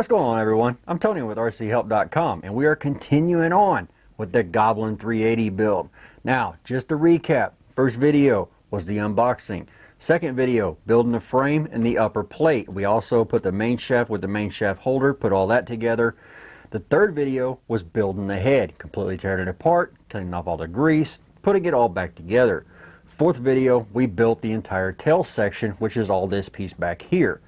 going on, everyone? I'm Tony with RcHelpDotCom, and we are continuing on with the Goblin 380 build. Now, just to recap, first video was the unboxing. Second video, building the frame and the upper plate. We also put the main shaft with the main shaft holder, put all that together. The third video was building the head, completely tearing it apart, cleaning off all the grease, putting it all back together. Fourth video, we built the entire tail section, which is all this piece back here.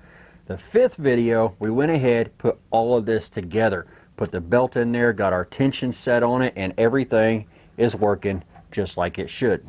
The fifth video, we went ahead, put all of this together, put the belt in there, got our tension set on it, and everything is working just like it should.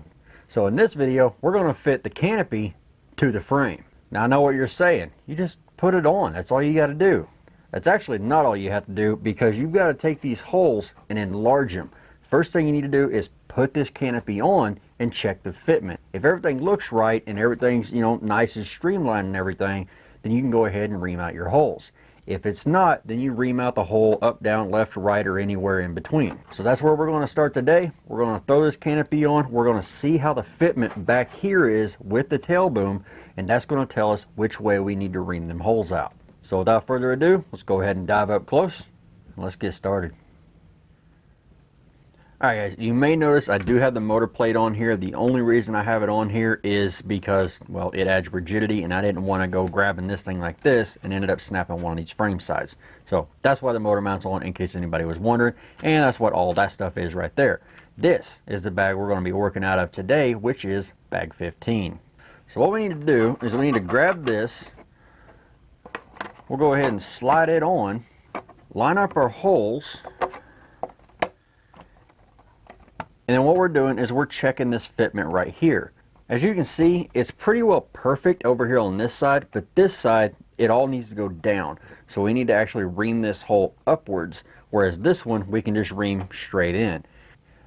So in this video, we're going to fit the canopy to the frame. Now I know what you're saying. You just put it on. That's all you got to do. That's actually not all you have to do, because you've got to take these holes and enlarge them. First thing you need to do is put this canopy on and check the fitment. If everything looks right and everything's, nice and streamlined and everything, then you can go ahead and ream out your holes. If it's not, then you ream out the hole up, down, left, right, or anywhere in between. So that's where we're going to start today. We're going to throw this canopy on. We're going to see how the fitment back here is with the tail boom, and that's going to tell us which way we need to ream them holes out. So without further ado, let's go ahead and dive up close and let's get started. Alright guys, you may notice I do have the motor plate on here. The only reason I have it on here is because, well, it adds rigidity, and I didn't want to go grabbing this thing like this and ended up snapping one of these frame sides. So that's why the motor mount's on, in case anybody was wondering, and that's what all that stuff is right there. This is the bag we're going to be working out of today, which is bag 15. So what we need to do is we need to grab this. We'll go ahead and slide it on, line up our holes. And then what we're doing is we're checking this fitment right here. As you can see, it's pretty well perfect over here on this side, but this side, it all needs to go down. So we need to actually ream this hole upwards, whereas this one, we can just ream straight in.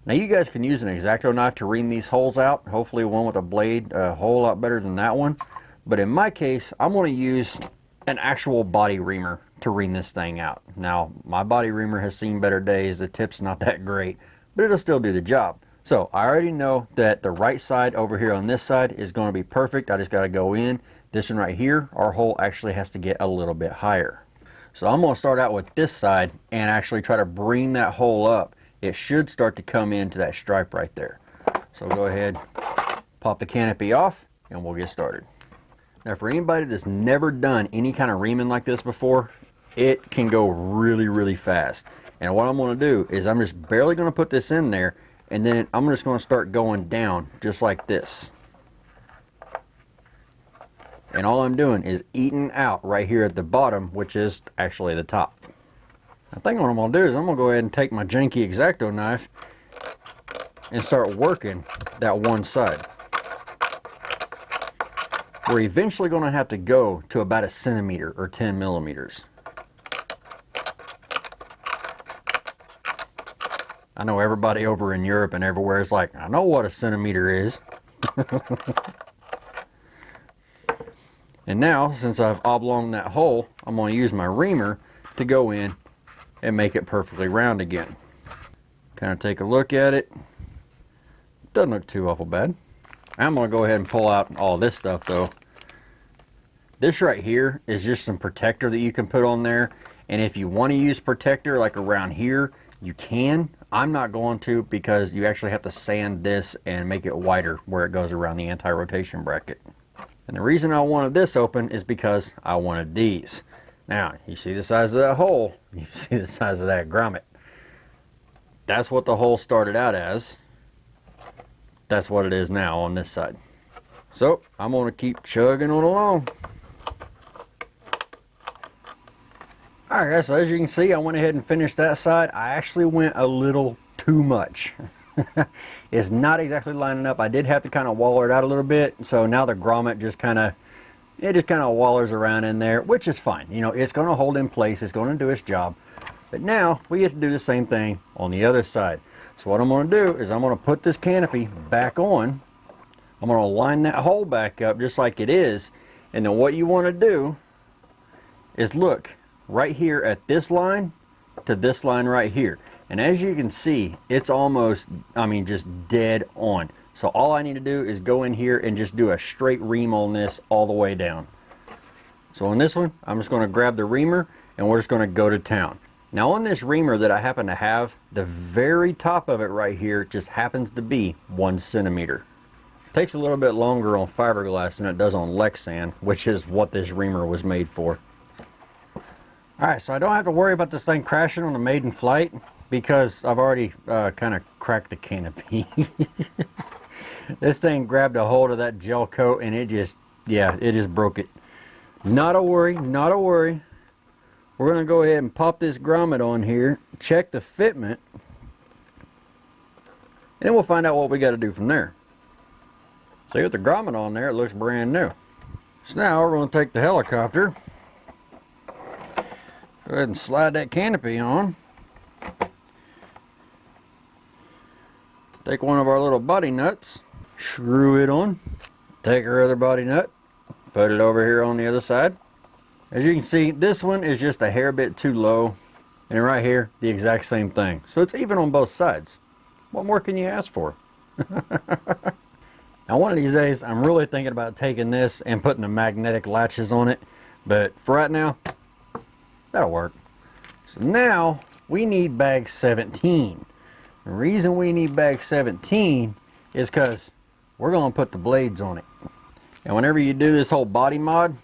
Now you guys can use an X-Acto knife to ream these holes out. Hopefully one with a blade a whole lot better than that one. But in my case, I'm going to use an actual body reamer to ream this thing out. Now, my body reamer has seen better days. The tip's not that great, but it'll still do the job. So I already know that the right side over here on this side is going to be perfect. I just got to go in. This one right here, our hole actually has to get a little bit higher. So I'm going to start out with this side and actually try to bring that hole up. It should start to come into that stripe right there. So go ahead, pop the canopy off, and we'll get started. Now for anybody that's never done any kind of reaming like this before, it can go really, really fast. And what I'm going to do is I'm just barely going to put this in there, and then I'm just going to start going down just like this. And all I'm doing is eating out right here at the bottom, which is actually the top. I think what I'm going to do is I'm going to go ahead and take my janky X-Acto knife and start working that one side. We're eventually going to have to go to about a centimeter or 10 millimeters. I know everybody over in Europe and everywhere is like, I know what a centimeter is. And now, since I've oblonged that hole, I'm going to use my reamer to go in and make it perfectly round again. Kind of take a look at it. Doesn't look too awful bad. I'm going to go ahead and pull out all this stuff though. This right here is just some protector that you can put on there. And if you want to use protector like around here, you can. I'm not going to, because you actually have to sand this and make it wider where it goes around the anti-rotation bracket. And the reason I wanted this open is because I wanted these. Now, you see the size of that hole, you see the size of that grommet. That's what the hole started out as. That's what it is now on this side. So, I'm going to keep chugging on along. Alright guys, so as you can see, I went ahead and finished that side. I actually went a little too much. It's not exactly lining up. I did have to kind of waller it out a little bit. So now the grommet just kind of, wallers around in there, which is fine. It's going to hold in place. It's going to do its job. But now we get to do the same thing on the other side. So what I'm going to do is I'm going to put this canopy back on. I'm going to line that hole back up just like it is. And then what you want to do is look right here at this line to this line right here. And as you can see, it's almost, just dead on. So all I need to do is go in here and just do a straight ream on this all the way down. So on this one, I'm just going to grab the reamer and we're just going to go to town. Now on this reamer that I happen to have, the very top of it right here just happens to be 1 centimeter. Takes a little bit longer on fiberglass than it does on Lexan, which is what this reamer was made for. Alright, so I don't have to worry about this thing crashing on the maiden flight because I've already kind of cracked the canopy. This thing grabbed a hold of that gel coat and it just, yeah, it just broke it. Not a worry, not a worry. We're going to go ahead and pop this grommet on here, check the fitment, and we'll find out what we got to do from there. So with the grommet on there, it looks brand new. So now we're going to take the helicopter, go ahead and slide that canopy on. Take one of our little body nuts, screw it on. Take our other body nut, put it over here on the other side. As you can see, this one is just a hair bit too low, and right here, the exact same thing. So it's even on both sides. What more can you ask for? Now one of these days, I'm really thinking about taking this and putting the magnetic latches on it, but for right now, that'll work. So now, we need bag 17. The reason we need bag 17 is because we're going to put the blades on it. And whenever you do this whole body mod,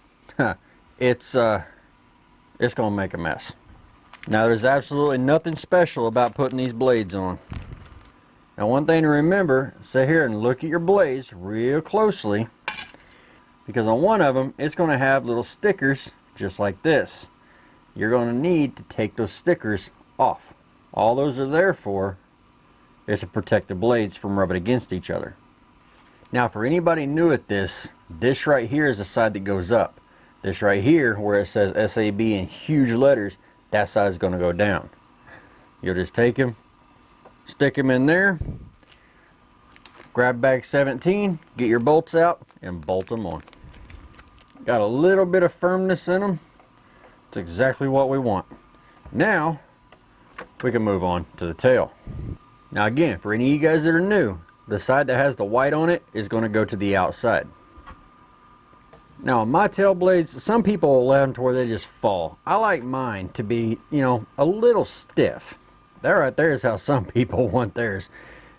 it's going to make a mess. Now there's absolutely nothing special about putting these blades on. Now one thing to remember, sit here and look at your blades real closely, because on one of them it's going to have little stickers just like this. You're going to need to take those stickers off. All those are there for is to protect the blades from rubbing against each other. Now for anybody new at this, this right here is the side that goes up. This right here, where it says SAB in huge letters, that side is going to go down. You'll just take them, stick them in there, grab bag 17, get your bolts out, and bolt them on. Got a little bit of firmness in them. It's exactly what we want. Now, we can move on to the tail. Now again, for any of you guys that are new, the side that has the white on it is going to go to the outside. Now my tail blades, some people will let them to where they just fall. I like mine to be, you know, a little stiff. That right there is how some people want theirs.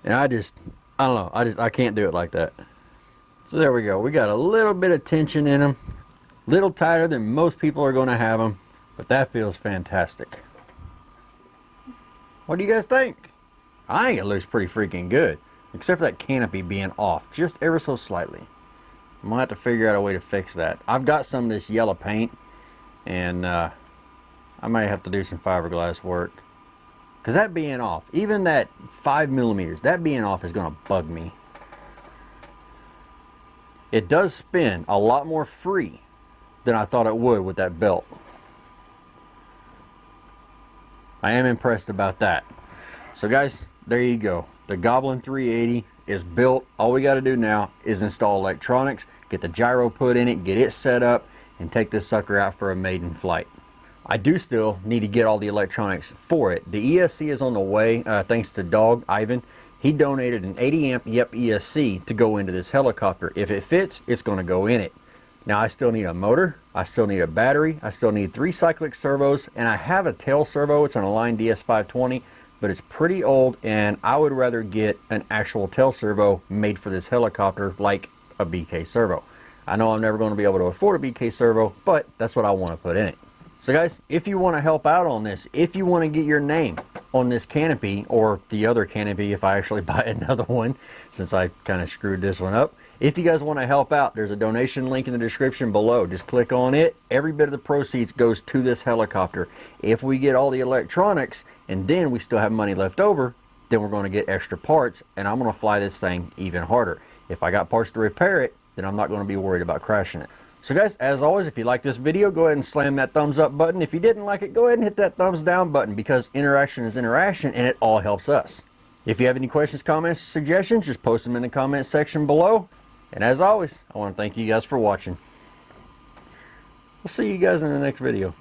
And I don't know, I can't do it like that. So there we go. We got a little bit of tension in them. A little tighter than most people are going to have them. But that feels fantastic. What do you guys think? I think it looks pretty freaking good. Except for that canopy being off just ever so slightly. I'm going to have to figure out a way to fix that. I've got some of this yellow paint, and I might have to do some fiberglass work. Because that being off, even that 5 millimeters, that being off is going to bug me. It does spin a lot more free than I thought it would with that belt. I am impressed about that. So guys, there you go. The Goblin 380 is built. All we got to do now is install electronics, get the gyro put in it, get it set up, and take this sucker out for a maiden flight. I do still need to get all the electronics for it. The ESC is on the way, thanks to Dog Ivan. He donated an 80 amp ESC to go into this helicopter. If it fits, it's going to go in it. Now I still need a motor, I still need a battery, I still need 3 cyclic servos, and I have a tail servo. It's an Align DS520, but it's pretty old, and I would rather get an actual tail servo made for this helicopter, like a BK servo. I know I'm never going to be able to afford a BK servo, but that's what I want to put in it. So guys, if you want to help out on this, if you want to get your name on this canopy, or the other canopy if I actually buy another one, since I kind of screwed this one up. If you guys want to help out, there's a donation link in the description below. Just click on it. Every bit of the proceeds goes to this helicopter. If we get all the electronics, and then we still have money left over, then we're going to get extra parts, and I'm going to fly this thing even harder. If I got parts to repair it, then I'm not going to be worried about crashing it. So guys, as always, if you like this video, go ahead and slam that thumbs up button. If you didn't like it, go ahead and hit that thumbs down button, because interaction is interaction and it all helps us. If you have any questions, comments, or suggestions, just post them in the comments section below. And as always, I want to thank you guys for watching. We'll see you guys in the next video.